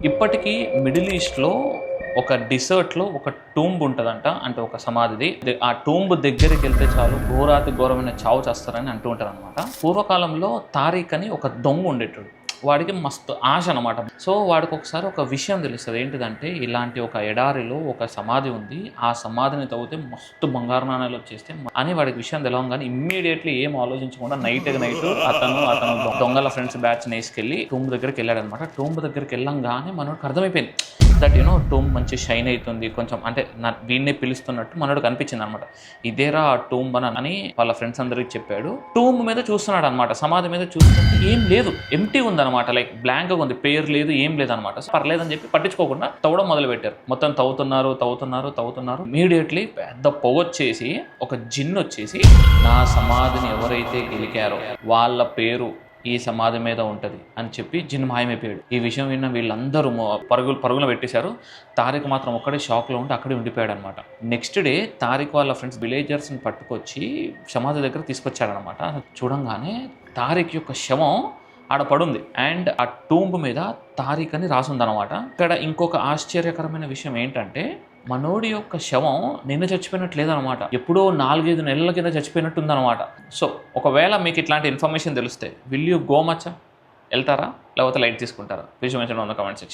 ఇప్పటికీ మిడిల్ ఈస్ట్లో ఒక డిసర్ట్లో ఒక టూంబ్ ఉంటుందంట. అంటే ఒక సమాధిది. ఆ టూంబ్ దగ్గరికి వెళ్తే చాలు ఘోరాతి ఘోరమైన చావు చేస్తారని అంటూ ఉంటారు అనమాట. పూర్వకాలంలో తారీఖ్ అని ఒక దొంగ ఉండేటాడు. వాడికి మస్తు ఆశ అనమాట. సో వాడికి ఒకసారి ఒక విషయం తెలుస్తుంది. ఏంటిదంటే ఇలాంటి ఒక ఎడారిలో ఒక సమాధి ఉంది, ఆ సమాధిని తవ్వితే మస్తు బంగారు నాణాలు వచ్చేస్తే అని వాడికి విషయం తెలవగానే ఇమ్మీడియట్లీ ఏం ఆలోచించకుండా నైట్ అతను దొంగల ఫ్రెండ్స్ బ్యాచ్ వేసుకెళ్ళి టూంబ్ దగ్గరికి వెళ్ళాడు అనమాట. టూంబ్ దగ్గరికి వెళ్ళంగానే మనోడికి అర్థమైపోయింది దట్ టూంబ్ మంచి షైన్ అవుతుంది, కొంచెం అంటే వీడినే పిలుస్తున్నట్టు మనోడికి అనిపించింది అనమాట. ఇదేరా ఆ టూంబ్ అని వాళ్ళ ఫ్రెండ్స్ అందరికి చెప్పాడు. టూంబ్ మీద చూస్తున్నాడు అనమాట, సమాధి మీద చూస్తుంటే ఏం లేదు, ఎంటీ ఉందన్నమాట. లైక్ బ్లాంక్గా ఉంది, పేరు లేదు, ఏం లేదనమాట. పర్లేదని చెప్పి పట్టించుకోకుండా తవ్వడం మొదలు పెట్టారు. మొత్తం తవ్వుతున్నారు. ఇమీడియట్లీ పెద్ద పొగొచ్చేసి ఒక జిన్ వచ్చేసి నా సమాధిని ఎవరైతే గెలికారో వాళ్ళ పేరు ఈ సమాధి మీద ఉంటుంది అని చెప్పి జిన్ మాయమైపోయాడు. ఈ విషయం విన్న వీళ్ళందరూ పరుగులు పెట్టేశారు. తారీఖ్ మాత్రం ఒక్కడే షాక్లో ఉండి అక్కడే ఉండిపోయాడు అనమాట. నెక్స్ట్ డే తారీఖ్ వాళ్ళ ఫ్రెండ్స్ విలేజర్స్ని పట్టుకొచ్చి సమాధి దగ్గర తీసుకొచ్చారనమాట. చూడంగానే తారీఖ్ యొక్క శవం ఆడ పడుంది అండ్ ఆ టూంబ్ మీద తారీఖ్ అని రాసుందనమాట. ఇక్కడ ఇంకొక ఆశ్చర్యకరమైన విషయం ఏంటంటే మనోడి యొక్క శవం నిన్న చచ్చిపోయినట్టు లేదనమాట, ఎప్పుడో 4-5 నెలల కింద చచ్చిపోయినట్టు ఉందన్నమాట. సో ఒకవేళ మీకు ఇట్లాంటి ఇన్ఫర్మేషన్ తెలిస్తే విల్ యూ గో మచ్చా, వెళ్తారా లేకపోతే లైట్ తీసుకుంటారా? Please mention on the comment section.